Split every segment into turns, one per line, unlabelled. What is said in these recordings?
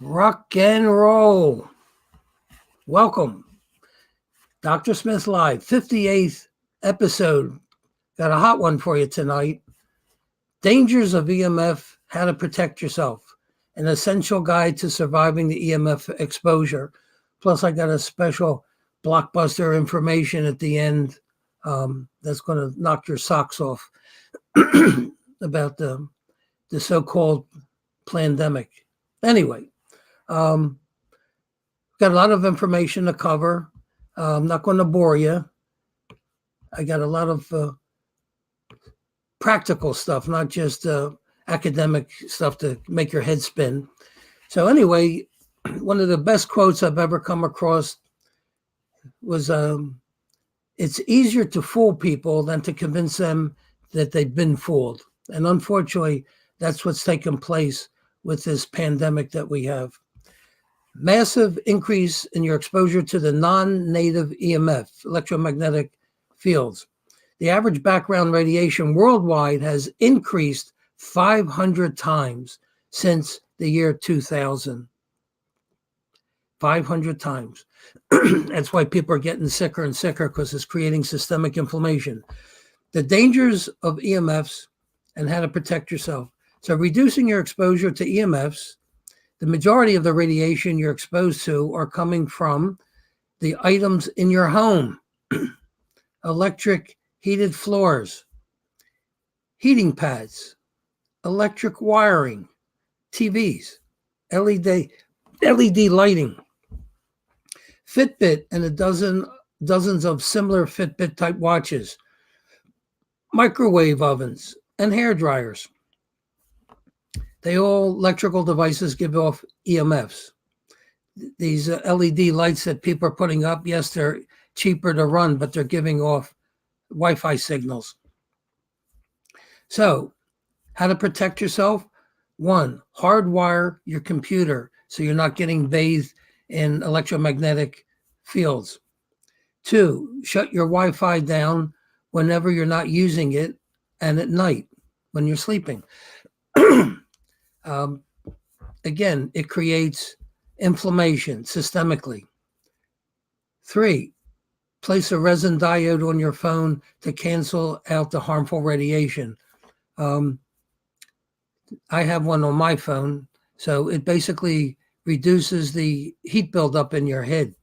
Rock and roll. Welcome. Dr. Smith Live, 58th episode. Got a hot one for you tonight. Dangers of EMF, how to protect yourself. An essential guide to surviving the EMF exposure. Plus, I got a special blockbuster information at the end that's going to knock your socks off about the so-called pandemic. Anyway, got a lot of information to cover. I'm not going to bore you. I got a lot of practical stuff, not just academic stuff to make your head spin. So anyway, one of the best quotes I've ever come across was, it's easier to fool people than to convince them that they've been fooled. And unfortunately, that's what's taken place with this pandemic that we have. Massive increase in your exposure to the non-native EMF, electromagnetic fields. The average background radiation worldwide has increased 500 times since the year 2000. 500 times. That's why people are getting sicker and sicker, because it's creating systemic inflammation. The dangers of EMFs and how to protect yourself. So reducing your exposure to EMFs, the majority of the radiation you're exposed to are coming from the items in your home. Electric heated floors, heating pads, electric wiring, TVs, LED lighting, Fitbit and dozens of similar Fitbit type watches, microwave ovens, and hair dryers. They all electrical devices give off EMFs. These LED lights that people are putting up, yes, they're cheaper to run, but they're giving off Wi-Fi signals. So, how to protect yourself? 1, hardwire your computer so you're not getting bathed in electromagnetic fields. 2, shut your Wi-Fi down whenever you're not using it and at night when you're sleeping. Again, it creates inflammation systemically. 3, place a resin diode on your phone to cancel out the harmful radiation. I have one on my phone, so it basically reduces the heat buildup in your head.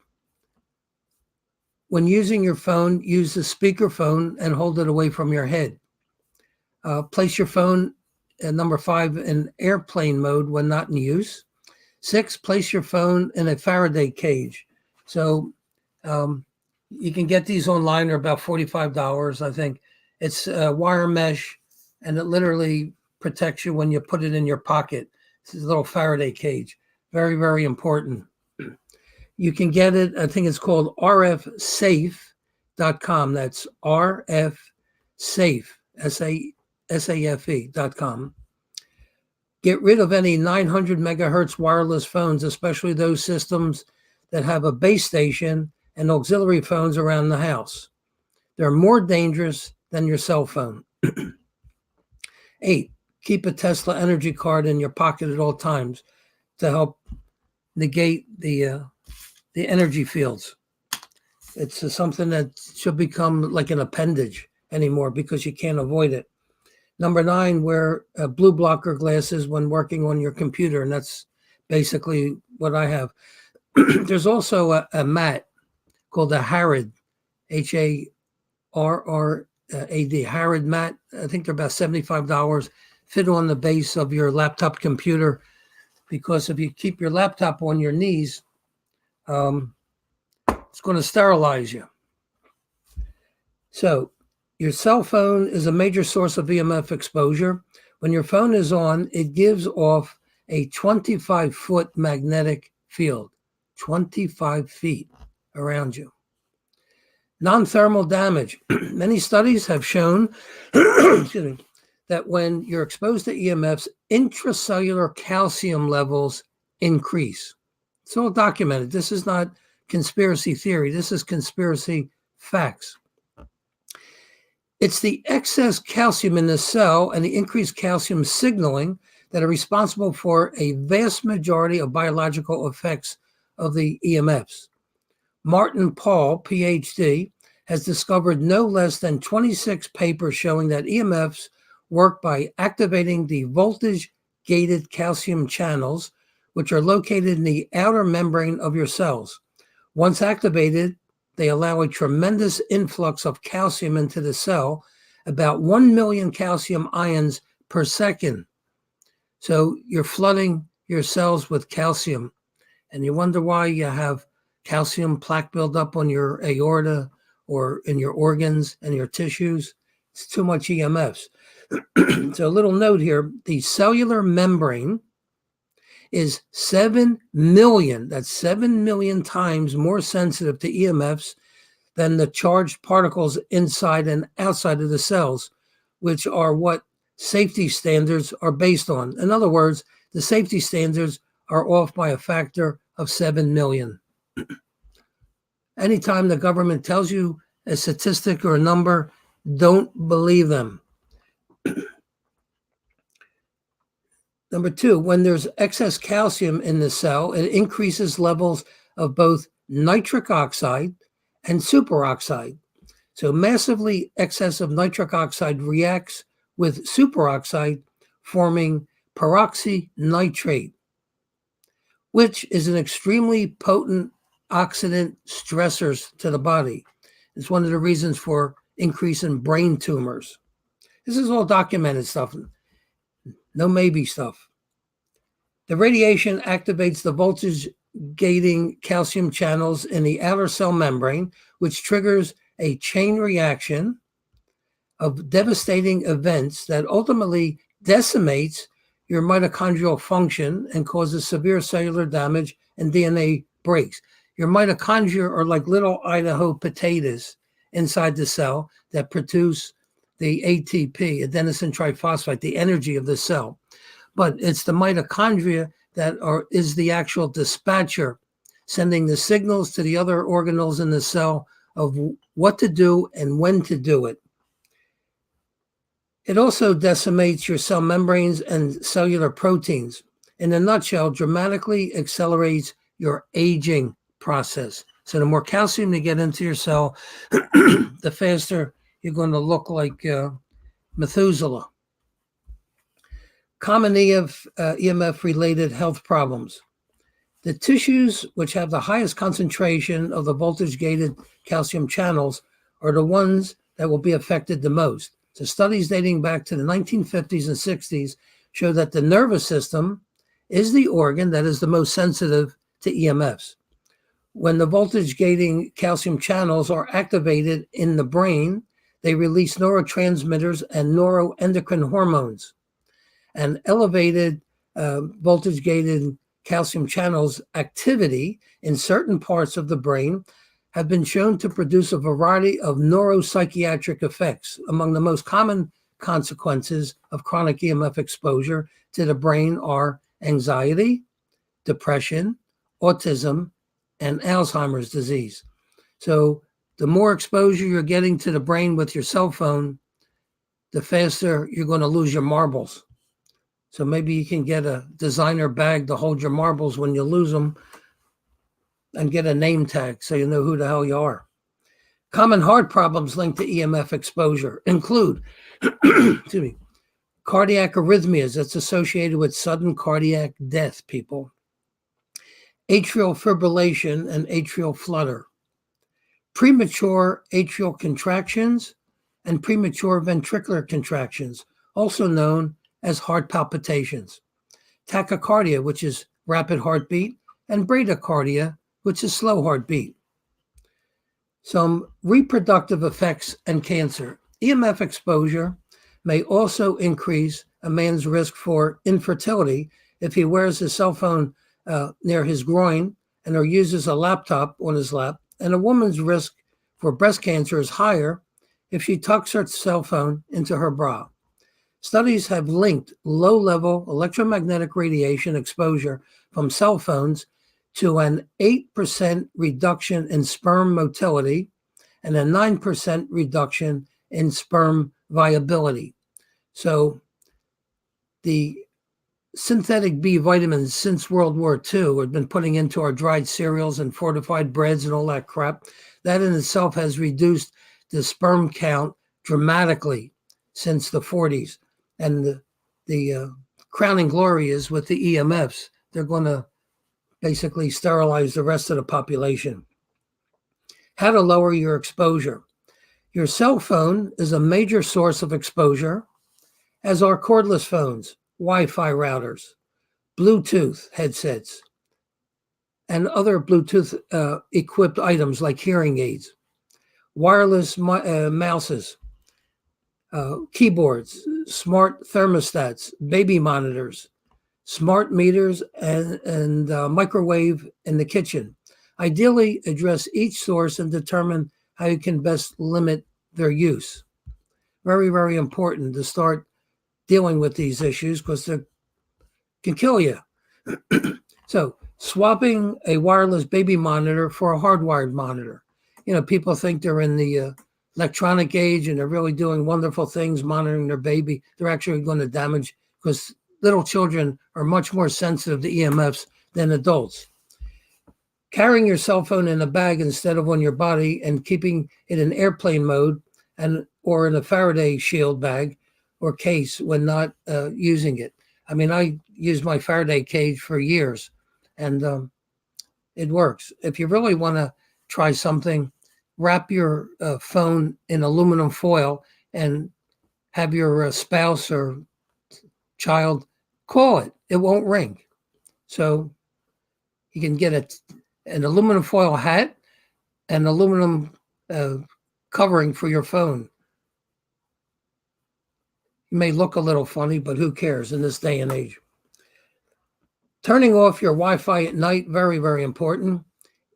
When using your phone, use the speakerphone and hold it away from your head. Place your phone, number 5, in airplane mode when not in use. 6, place your phone in a Faraday cage. So you can get these online. They're about $45, I think. It's wire mesh, and it literally protects you when you put it in your pocket. This is a little Faraday cage. Very, very important. You can get it, I think it's called rfsafe.com. That's rfsafe, SAFE.com. Get rid of any 900 megahertz wireless phones, especially those systems that have a base station and auxiliary phones around the house. They're more dangerous than your cell phone. 8, keep a Tesla energy card in your pocket at all times to help negate the energy fields. It's something that should become like an appendage anymore because you can't avoid it. Number 9, wear blue blocker glasses when working on your computer, and that's basically what I have. There's also a mat called a Harrod, HARRAD, Harrod mat. I think they're about $75. Fit on the base of your laptop computer, because if you keep your laptop on your knees, it's going to sterilize you. So your cell phone is a major source of EMF exposure. When your phone is on, it gives off a 25-foot magnetic field, 25 feet around you. Non-thermal damage. Many studies have shown that when you're exposed to EMFs, intracellular calcium levels increase. It's all documented. This is not conspiracy theory. This is conspiracy facts. It's the excess calcium in the cell and the increased calcium signaling that are responsible for a vast majority of biological effects of the EMFs. Martin Paul, PhD, has discovered no less than 26 papers showing that EMFs work by activating the voltage-gated calcium channels, which are located in the outer membrane of your cells. Once activated, they allow a tremendous influx of calcium into the cell, about 1 million calcium ions per second. So you're flooding your cells with calcium, and you wonder why you have calcium plaque buildup on your aorta or in your organs and your tissues. It's too much EMFs. So a little note here, the cellular membrane is 7 million, that's 7 million times more sensitive to EMFs than the charged particles inside and outside of the cells, which are what safety standards are based on. In other words, the safety standards are off by a factor of 7 million. Anytime the government tells you a statistic or a number, don't believe them. Number two, when there's excess calcium in the cell, it increases levels of both nitric oxide and superoxide. So massively excessive nitric oxide reacts with superoxide, forming peroxynitrite, which is an extremely potent oxidant stressor to the body. It's one of the reasons for increase in brain tumors. This is all documented stuff, no maybe stuff. The radiation activates the voltage-gating calcium channels in the outer cell membrane, which triggers a chain reaction of devastating events that ultimately decimates your mitochondrial function and causes severe cellular damage and DNA breaks. Your mitochondria are like little Idaho potatoes inside the cell that produce the ATP, adenosine triphosphate, the energy of the cell. But it's the mitochondria that is the actual dispatcher, sending the signals to the other organelles in the cell of what to do and when to do it. It also decimates your cell membranes and cellular proteins. In a nutshell, dramatically accelerates your aging process. So the more calcium you get into your cell, the faster you're going to look like Methuselah. Common EMF-related health problems. The tissues which have the highest concentration of the voltage-gated calcium channels are the ones that will be affected the most. So studies dating back to the 1950s and 60s show that the nervous system is the organ that is the most sensitive to EMFs. When the voltage-gating calcium channels are activated in the brain, they release neurotransmitters and neuroendocrine hormones. And elevated voltage-gated calcium channels activity in certain parts of the brain have been shown to produce a variety of neuropsychiatric effects. Among the most common consequences of chronic EMF exposure to the brain are anxiety, depression, autism, and Alzheimer's disease. So the more exposure you're getting to the brain with your cell phone, the faster you're going to lose your marbles. So maybe you can get a designer bag to hold your marbles when you lose them and get a name tag so you know who the hell you are. Common heart problems linked to EMF exposure include excuse me, cardiac arrhythmias that's associated with sudden cardiac death, people. Atrial fibrillation and atrial flutter. Premature atrial contractions and premature ventricular contractions, also known as heart palpitations. Tachycardia, which is rapid heartbeat, and bradycardia, which is slow heartbeat. Some reproductive effects and cancer. EMF exposure may also increase a man's risk for infertility if he wears his cell phone near his groin and or uses a laptop on his lap, and a woman's risk for breast cancer is higher if she tucks her cell phone into her bra. Studies have linked low-level electromagnetic radiation exposure from cell phones to an 8% reduction in sperm motility and a 9% reduction in sperm viability. So the synthetic B vitamins since World War II have been putting into our dried cereals and fortified breads and all that crap. That in itself has reduced the sperm count dramatically since the 40s. And the crowning glory is with the EMFs. They're going to basically sterilize the rest of the population. How to lower your exposure. Your cell phone is a major source of exposure, as are cordless phones, Wi-Fi routers, Bluetooth headsets, and other Bluetooth equipped items like hearing aids, wireless mouses, keyboards, smart thermostats, baby monitors, smart meters, and microwave in the kitchen. Ideally, address each source and determine how you can best limit their use. Very, very important to start dealing with these issues because they can kill you. So, swapping a wireless baby monitor for a hardwired monitor. You know, people think they're in the electronic age and they're really doing wonderful things monitoring their baby. They're actually going to damage, because little children are much more sensitive to EMFs than adults. Carrying your cell phone in a bag instead of on your body and keeping it in airplane mode or in a Faraday shield bag or case when not using it. I mean, I used my Faraday cage for years, and it works. If you really want to try something, wrap your phone in aluminum foil and have your spouse or child call it. It won't ring. So you can get an aluminum foil hat and aluminum covering for your phone. You may look a little funny, but who cares in this day and age? Turning off your Wi-Fi at night, very, very important.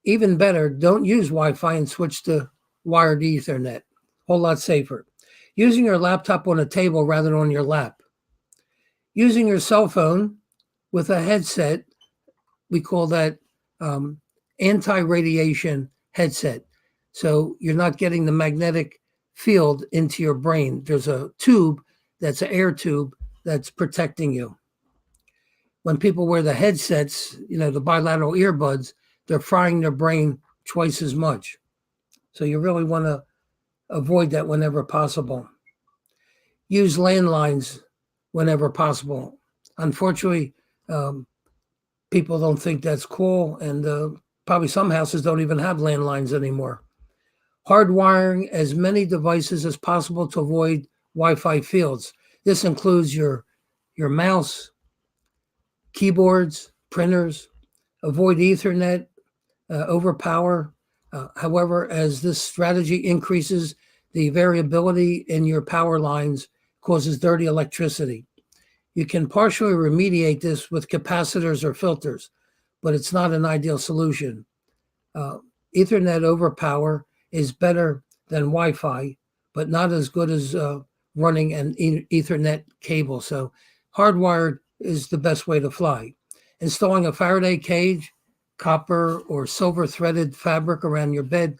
Even better, don't use Wi-Fi and switch to wired Ethernet. Whole lot safer. Using your laptop on a table rather than on your lap. Using your cell phone with a headset, we call that anti-radiation headset. So you're not getting the magnetic field into your brain. There's a tube that's an air tube that's protecting you. When people wear the headsets, you know, the bilateral earbuds, they're frying their brain twice as much. So you really want to avoid that whenever possible. Use landlines whenever possible. Unfortunately, people don't think that's cool, and probably some houses don't even have landlines anymore. Hardwiring as many devices as possible to avoid Wi-Fi fields. This includes your mouse, keyboards, printers. Avoid Ethernet, overpower. However, as this strategy increases, the variability in your power lines causes dirty electricity. You can partially remediate this with capacitors or filters, but it's not an ideal solution. Ethernet overpower is better than Wi-Fi, but not as good as running an Ethernet cable. So hardwired is the best way to fly. Installing a Faraday cage, copper or silver threaded fabric around your bed.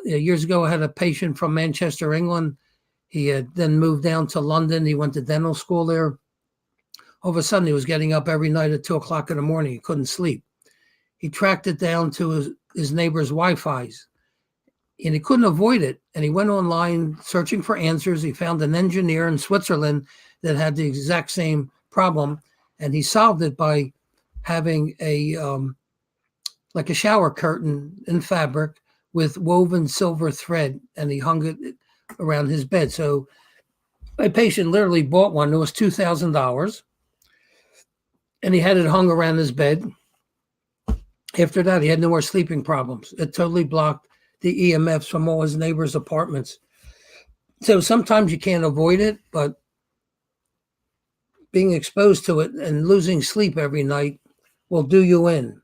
Years ago, I had a patient from Manchester, England. He had then moved down to London. He went to dental school there. All of a sudden, he was getting up every night at 2 o'clock in the morning. He couldn't sleep. He tracked it down to his neighbor's Wi-Fi's, and he couldn't avoid it. And he went online searching for answers. He found an engineer in Switzerland that had the exact same problem, and he solved it by having like a shower curtain in fabric with woven silver thread, and he hung it around his bed. So my patient literally bought one. It was $2,000, and he had it hung around his bed. After that, he had no more sleeping problems. It totally blocked the EMFs from all his neighbors' apartments. So sometimes you can't avoid it, but being exposed to it and losing sleep every night will do you in.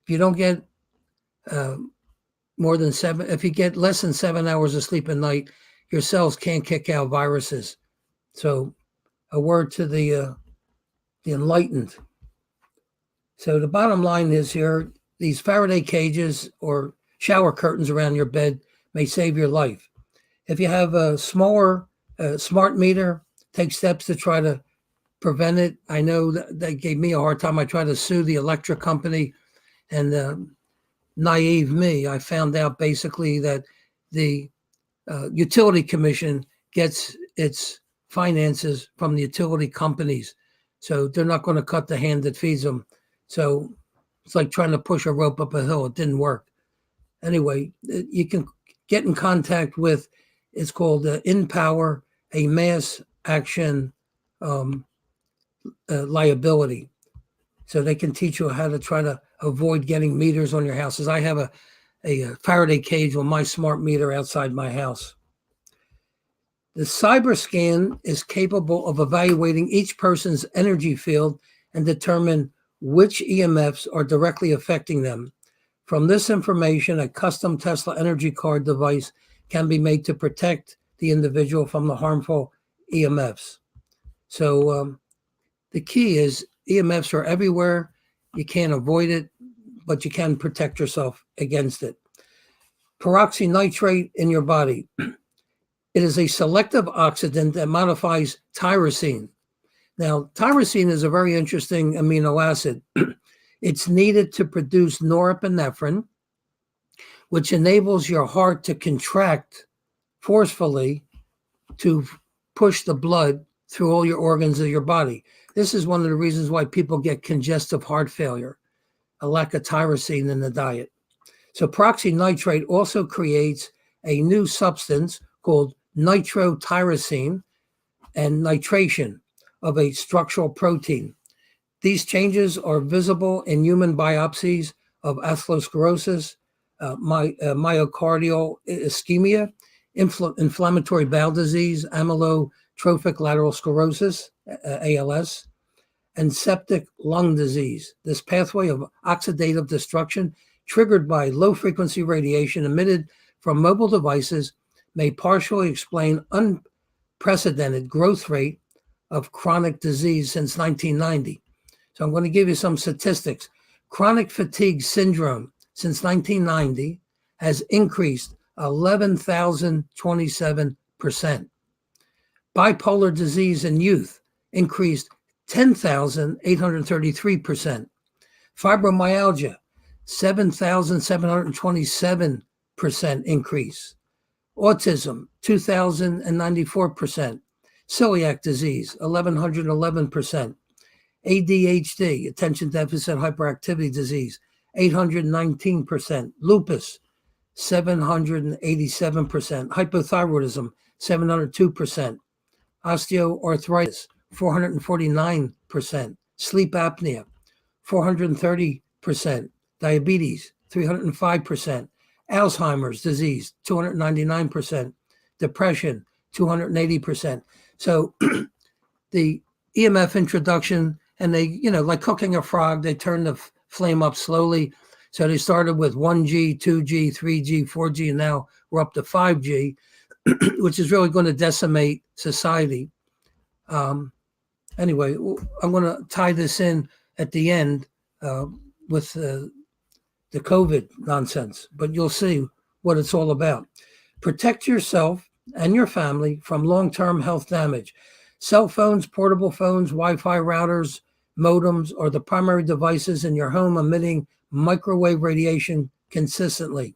If you don't get if you get less than 7 hours of sleep a night, your cells can't kick out viruses. So a word to the enlightened. So the bottom line is here, these Faraday cages or shower curtains around your bed may save your life. If you have a smaller smart meter, take steps to try to prevent it. I know that they gave me a hard time. I tried to sue the electric company, and naive me, I found out basically that the utility commission gets its finances from the utility companies. So they're not going to cut the hand that feeds them. So it's like trying to push a rope up a hill. It didn't work. Anyway, you can get in contact with, it's called InPower, a mass action liability. So they can teach you how to try to avoid getting meters on your houses. I have a Faraday cage on my smart meter outside my house. The cyber scan is capable of evaluating each person's energy field and determine which EMFs are directly affecting them. From this information, a custom Tesla energy card device can be made to protect the individual from the harmful EMFs. So the key is EMFs are everywhere. You can't avoid it, but you can protect yourself against it. Peroxynitrite in your body. It is a selective oxidant that modifies tyrosine. Now, tyrosine is a very interesting amino acid. It's needed to produce norepinephrine, which enables your heart to contract forcefully to push the blood through all your organs of your body. This is one of the reasons why people get congestive heart failure, a lack of tyrosine in the diet. So peroxynitrite also creates a new substance called nitrotyrosine and nitration of a structural protein. These changes are visible in human biopsies of atherosclerosis, myocardial ischemia, inflammatory bowel disease, amyotrophic lateral sclerosis, ALS, and septic lung disease. This pathway of oxidative destruction triggered by low-frequency radiation emitted from mobile devices may partially explain unprecedented growth rate of chronic disease since 1990. So I'm going to give you some statistics. Chronic fatigue syndrome since 1990 has increased 11,027%. Bipolar disease in youth increased 10,833%. Fibromyalgia, 7,727% increase. Autism, 2,094%. Celiac disease, 1,111%. ADHD, attention deficit hyperactivity disease, 819%. Lupus, 787%. Hypothyroidism, 702%. Osteoarthritis, 449%. Sleep apnea, 430%. Diabetes, 305%. Alzheimer's disease, 299%. Depression, 280%. So the EMF introduction, and they, like cooking a frog, they turn the flame up slowly. So they started with 1G, 2G, 3G, 4G, and now we're up to 5G, which is really going to decimate society. Anyway, I'm going to tie this in at the end with the COVID nonsense, but you'll see what it's all about. Protect yourself and your family from long-term health damage. Cell phones, portable phones, Wi-Fi routers, modems are the primary devices in your home emitting microwave radiation consistently.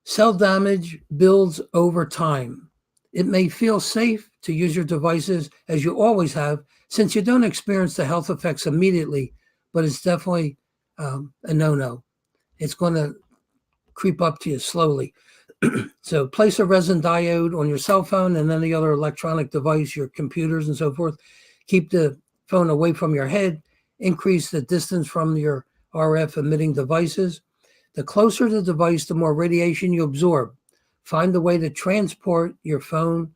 Cell damage builds over time. It may feel safe to use your devices as you always have, since you don't experience the health effects immediately, but it's definitely a no-no. It's going to creep up to you slowly. So place a resin diode on your cell phone and any other electronic device, your computers and so forth. Keep the phone away from your head. Increase the distance from your RF emitting devices. The closer the device, the more radiation you absorb. Find a way to transport your phone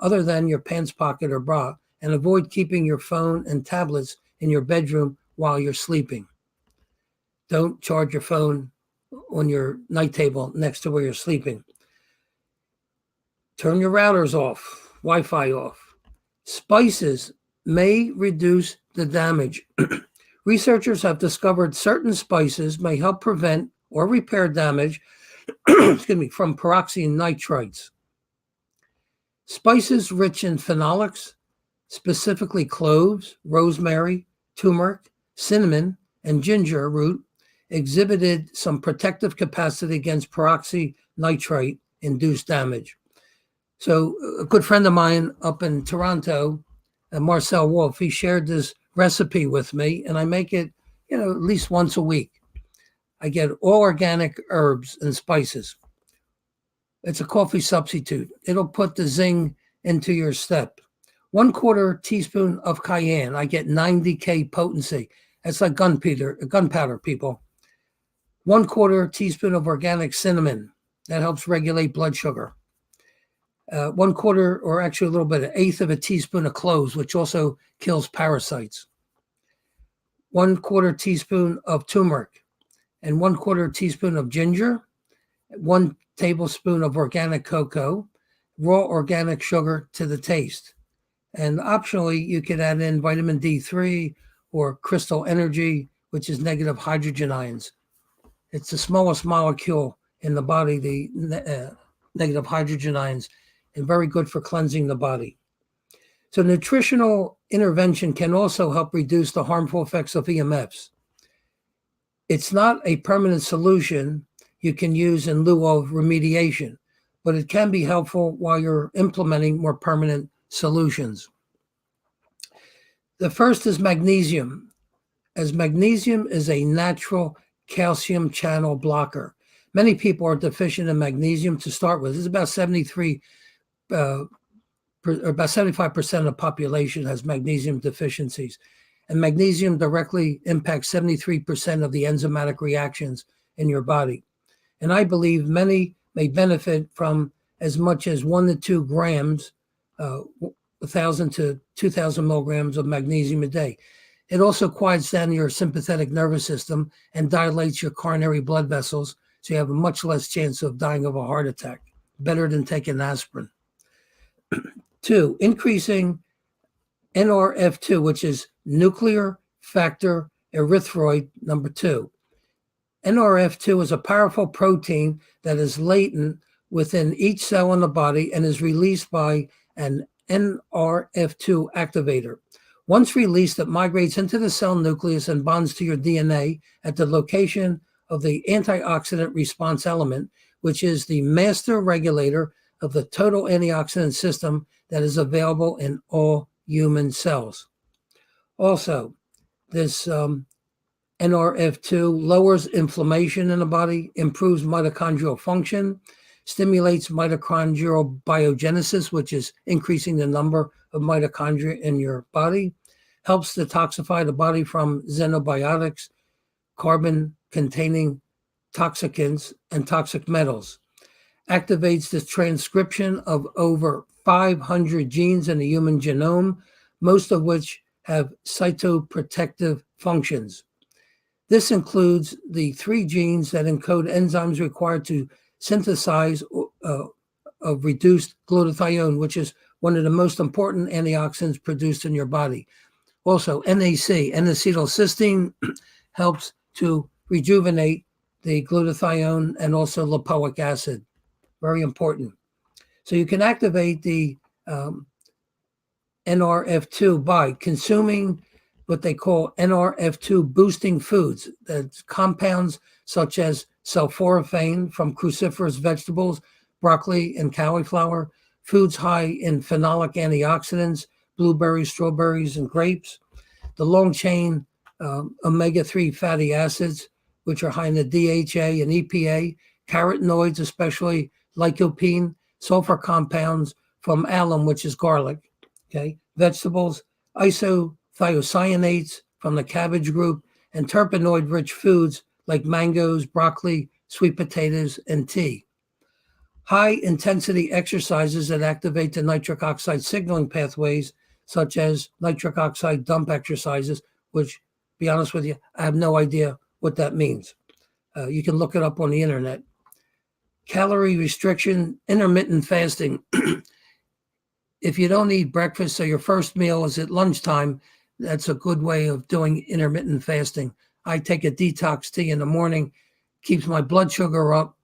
other than your pants pocket or bra, and avoid keeping your phone and tablets in your bedroom while you're sleeping. Don't charge your phone on your night table next to where you're sleeping. Turn your routers off, Wi-Fi off. Spices may reduce the damage. Researchers have discovered certain spices may help prevent or repair damage from peroxynitrites. Spices rich in phenolics, specifically cloves, rosemary, turmeric, cinnamon, and ginger root, exhibited some protective capacity against peroxynitrite-induced damage. So a good friend of mine up in Toronto, Marcel Wolf, he shared this recipe with me, and I make it, at least once a week. I get all organic herbs and spices. It's a coffee substitute. It'll put the zing into your step. 1/4 teaspoon of cayenne. I get 90K potency. That's like gunpowder, people. 1/4 teaspoon of organic cinnamon. That helps regulate blood sugar. 1/4, or actually a little bit, 1/8 of a teaspoon of cloves, which also kills parasites. 1/4 teaspoon of turmeric, and 1/4 teaspoon of ginger. 1 tablespoon of organic cocoa, raw organic sugar to the taste. And optionally, you could add in vitamin D3 or crystal energy, which is negative hydrogen ions. It's the smallest molecule in the body, the negative hydrogen ions, and very good for cleansing the body. So nutritional intervention can also help reduce the harmful effects of EMFs. It's not a permanent solution you can use in lieu of remediation, but it can be helpful while you're implementing more permanent solutions. The first is magnesium, as magnesium is a natural calcium channel blocker. Many people are deficient in magnesium to start with. It's about 75% of the population has magnesium deficiencies. And magnesium directly impacts 73% of the enzymatic reactions in your body. And I believe many may benefit from as much as 1 to 2 grams, 1,000 to 2,000 milligrams of magnesium a day. It also quiets down your sympathetic nervous system and dilates your coronary blood vessels, so you have a much less chance of dying of a heart attack. Better than taking aspirin. 2, increasing NRF2, which is nuclear factor erythroid number 2. NRF2 is a powerful protein that is latent within each cell in the body and is released by an NRF2 activator. Once released, it migrates into the cell nucleus and bonds to your DNA at the location of the antioxidant response element, which is the master regulator of the total antioxidant system that is available in all human cells. Also, this NRF2 lowers inflammation in the body, improves mitochondrial function, stimulates mitochondrial biogenesis, which is increasing the number of mitochondria in your body, helps detoxify the body from xenobiotics, carbon-containing toxicants, and toxic metals, activates the transcription of over 500 genes in the human genome, most of which have cytoprotective functions. This includes the 3 genes that encode enzymes required to synthesize of reduced glutathione, which is one of the most important antioxidants produced in your body. Also, NAC, N-acetylcysteine, helps to rejuvenate the glutathione and also lipoic acid. Very important. So you can activate the NRF2 by consuming what they call NRF2 boosting foods. That's compounds such as sulforaphane from cruciferous vegetables, broccoli and cauliflower, foods high in phenolic antioxidants, blueberries, strawberries, and grapes, the long-chain omega-3 fatty acids, which are high in the DHA and EPA, carotenoids, especially lycopene, sulfur compounds from alum, which is garlic, okay, vegetables, isothiocyanates from the cabbage group, and terpenoid-rich foods like mangoes, broccoli, sweet potatoes, and tea. High-intensity exercises that activate the nitric oxide signaling pathways, such as nitric oxide dump exercises, which, to be honest with you, I have no idea what that means. You can look it up on the internet. Calorie restriction, intermittent fasting. If you don't eat breakfast, so your first meal is at lunchtime, that's a good way of doing intermittent fasting. I take a detox tea in the morning, keeps my blood sugar up,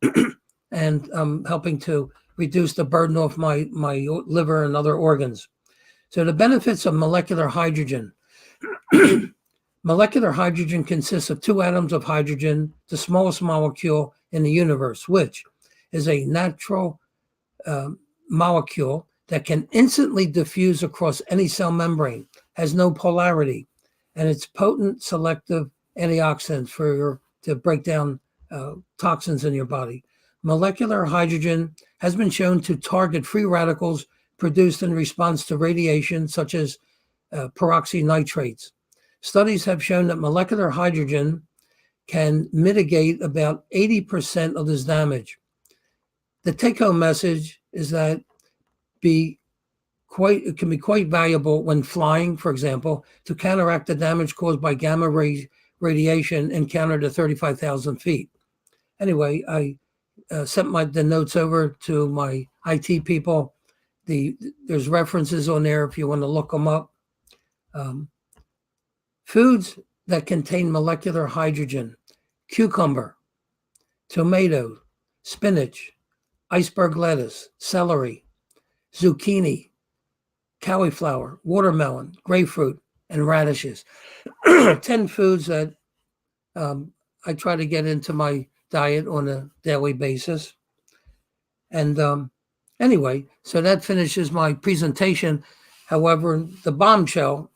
and helping to reduce the burden off my liver and other organs. So the benefits of molecular hydrogen. Molecular hydrogen consists of two atoms of hydrogen, the smallest molecule in the universe, which is a natural molecule that can instantly diffuse across any cell membrane, has no polarity, and it's potent selective antioxidant to break down toxins in your body. Molecular hydrogen has been shown to target free radicals produced in response to radiation, such as peroxynitrites. Studies have shown that molecular hydrogen can mitigate about 80% of this damage. The take-home message is that it can be quite valuable when flying, for example, to counteract the damage caused by gamma radiation encountered at 35,000 feet. Anyway, I sent the notes over to my IT people. There's references on there if you want to look them up. Foods that contain molecular hydrogen: cucumber, tomato, spinach, iceberg lettuce, celery, zucchini, cauliflower, watermelon, grapefruit, and radishes. 10 foods that I try to get into my diet on a daily basis. And anyway, so that finishes my presentation. However, the bombshell,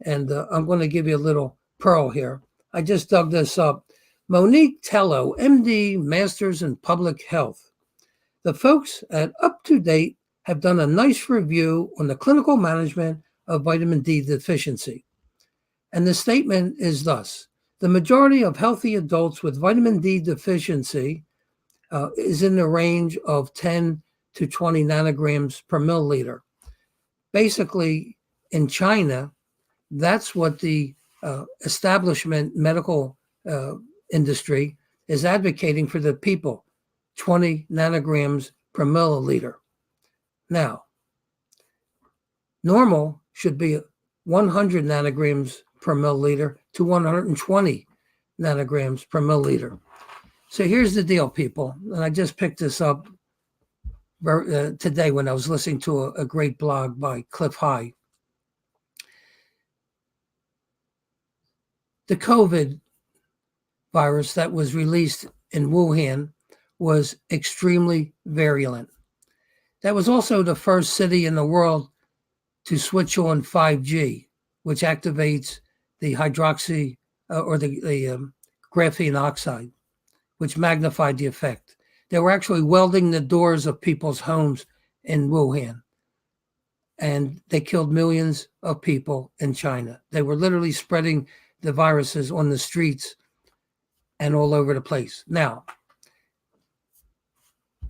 and I'm going to give you a little pearl here. I just dug this up. Monique Tello, MD, Masters in Public Health. The folks at Up to Date have done a nice review on the clinical management of vitamin D deficiency. And the statement is thus: the majority of healthy adults with vitamin D deficiency is in the range of 10 to 20 nanograms per milliliter. Basically, in China, that's what the establishment medical industry is advocating for the people, 20 nanograms per milliliter. Now, normal should be 100 nanograms per milliliter to 120 nanograms per milliliter. So here's the deal, people. And I just picked this up today when I was listening to a great blog by Cliff High. The COVID virus that was released in Wuhan was extremely virulent. That was also the first city in the world to switch on 5G, which activates the hydroxy or the graphene oxide, which magnified the effect. They were actually welding the doors of people's homes in Wuhan, and they killed millions of people in China. They were literally spreading the viruses on the streets and all over the place. Now,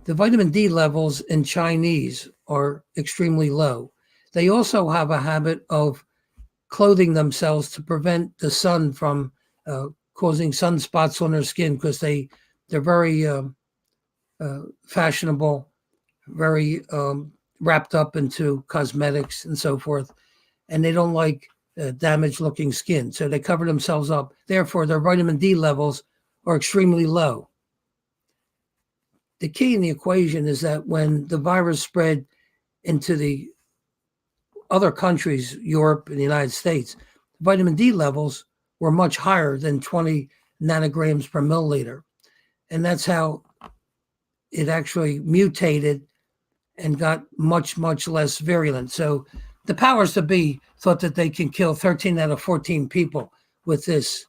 the vitamin D levels in Chinese are extremely low. They also have a habit of clothing themselves to prevent the sun from causing sunspots on their skin, because they're very fashionable, very wrapped up into cosmetics and so forth, and they don't like damaged looking skin, so they cover themselves up. Therefore, their vitamin D levels are extremely low. The key in the equation is that when the virus spread into the other countries, Europe and the United States, vitamin D levels were much higher than 20 nanograms per milliliter. And that's how it actually mutated and got much, much less virulent. So the powers that be thought that they can kill 13 out of 14 people with this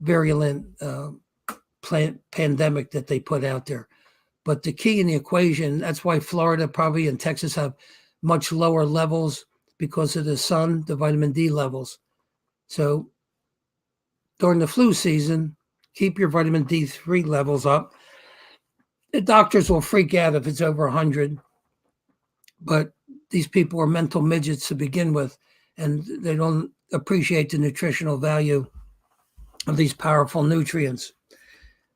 virulent pandemic that they put out there. But the key in the equation, that's why Florida probably and Texas have much lower levels, because of the sun, the vitamin D levels. So during the flu season, keep your vitamin D3 levels up. The doctors will freak out if it's over 100, but these people are mental midgets to begin with, and they don't appreciate the nutritional value of these powerful nutrients.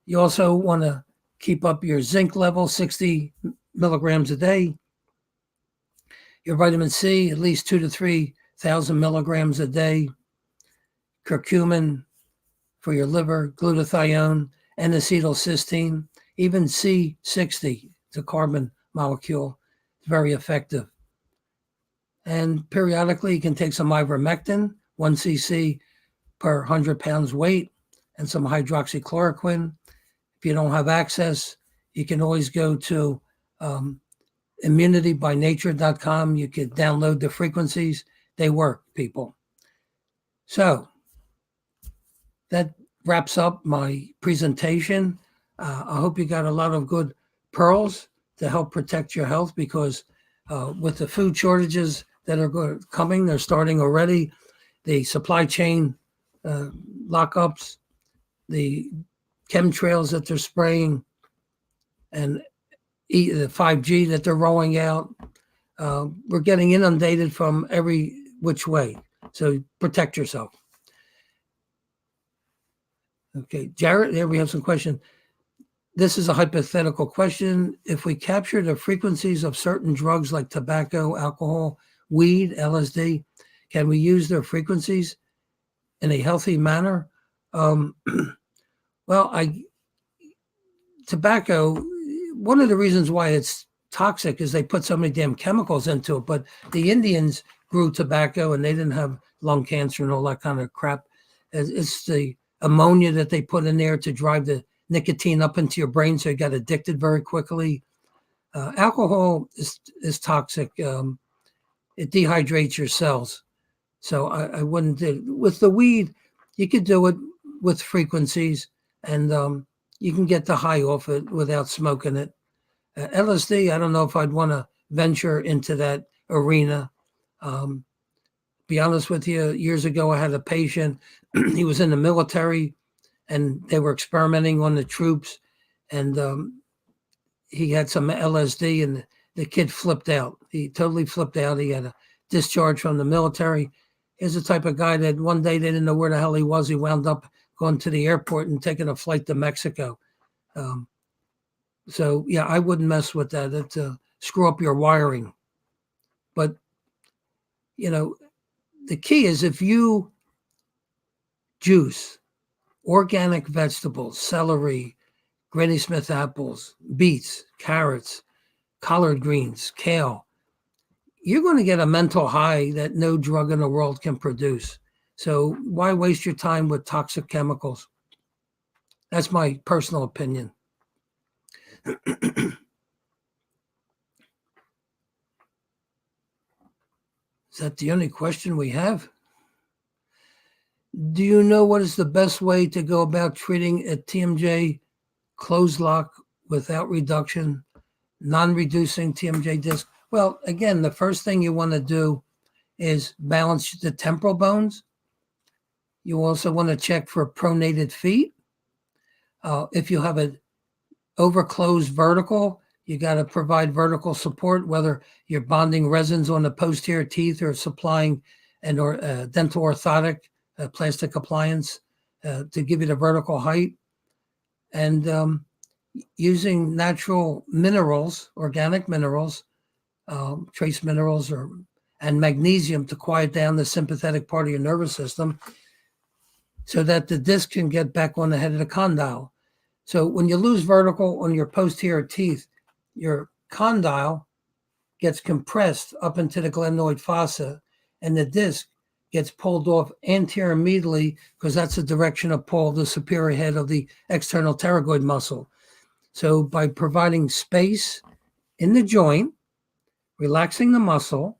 You also want to keep up your zinc level, 60 milligrams a day. Your vitamin C, at least 2,000 to 3,000 milligrams a day. Curcumin for your liver, glutathione, N-acetylcysteine, even C60, the carbon molecule, is very effective. And periodically, you can take some ivermectin, 1 cc per 100 pounds weight, and some hydroxychloroquine. If you don't have access, you can always go to immunitybynature.com. You could download the frequencies. They work, people. So that wraps up my presentation. I hope you got a lot of good pearls to help protect your health, because with the food shortages that are coming, they're starting already. The supply chain lockups, the chemtrails that they're spraying, and the 5G that they're rolling out. We're getting inundated from every which way. So protect yourself. Okay, Jared, there we have some questions. This is a hypothetical question. If we capture the frequencies of certain drugs like tobacco, alcohol, weed, LSD, can we use their frequencies in a healthy manner? Well, tobacco, one of the reasons why it's toxic is they put so many damn chemicals into it. But the Indians grew tobacco and they didn't have lung cancer and all that kind of crap. It's the ammonia that they put in there to drive the nicotine up into your brain, so you got addicted very quickly. Alcohol is toxic. It dehydrates your cells. So I wouldn't do it. With the weed, you could do it with frequencies, and you can get the high off it without smoking it. LSD, I don't know if I'd want to venture into that arena. Be honest with you, years ago I had a patient. He was in the military, and they were experimenting on the troops, and he had some LSD, and the kid flipped out. He totally flipped out. He had a discharge from the military. He's the type of guy that one day they didn't know where the hell he was. He wound up going to the airport and taking a flight to Mexico. So, yeah, I wouldn't mess with that. It'd screw up your wiring. But, the key is if you juice organic vegetables, celery, Granny Smith apples, beets, carrots, collard greens, kale, you're going to get a mental high that no drug in the world can produce. So why waste your time with toxic chemicals? That's my personal opinion. Is that the only question we have? Do you know what is the best way to go about treating a TMJ closed lock without reduction, non-reducing TMJ disc? Well, again, the first thing you want to do is balance the temporal bones. You also want to check for pronated feet. If you have an overclosed vertical, you got to provide vertical support, whether you're bonding resins on the posterior teeth or supplying an dental orthotic plastic appliance to give you the vertical height. And using natural minerals, organic minerals, trace minerals, and magnesium to quiet down the sympathetic part of your nervous system so that the disc can get back on the head of the condyle. So when you lose vertical on your posterior teeth, your condyle gets compressed up into the glenoid fossa, and the disc gets pulled off anterior medially because that's the direction of pull of the superior head of the external pterygoid muscle. So by providing space in the joint, relaxing the muscle,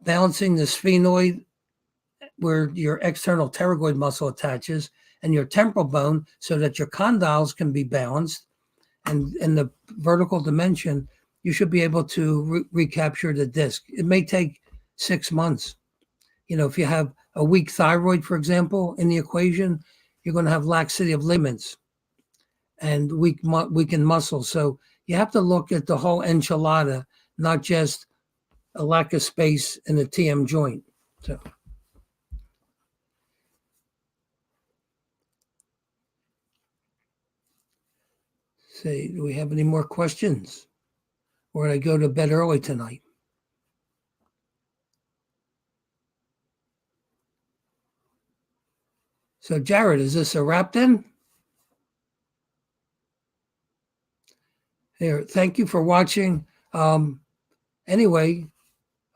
balancing the sphenoid where your external pterygoid muscle attaches and your temporal bone so that your condyles can be balanced and in the vertical dimension, you should be able to recapture the disc. It may take 6 months. If you have a weak thyroid, for example, in the equation, you're going to have laxity of ligaments and weakened muscles. So you have to look at the whole enchilada, not just a lack of space in the TM joint. So. Say, do we have any more questions? Or did I go to bed early tonight? So, Jared, is this a wrap then? Here, thank you for watching. Anyway,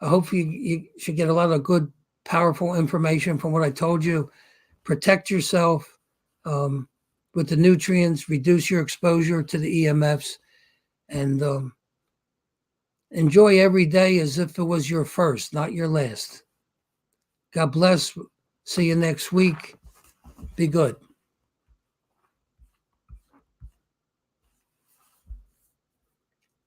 I hope you should get a lot of good, powerful information from what I told you. Protect yourself with the nutrients, reduce your exposure to the EMFs, and enjoy every day as if it was your first, not your last. God bless. See you next week. Be good.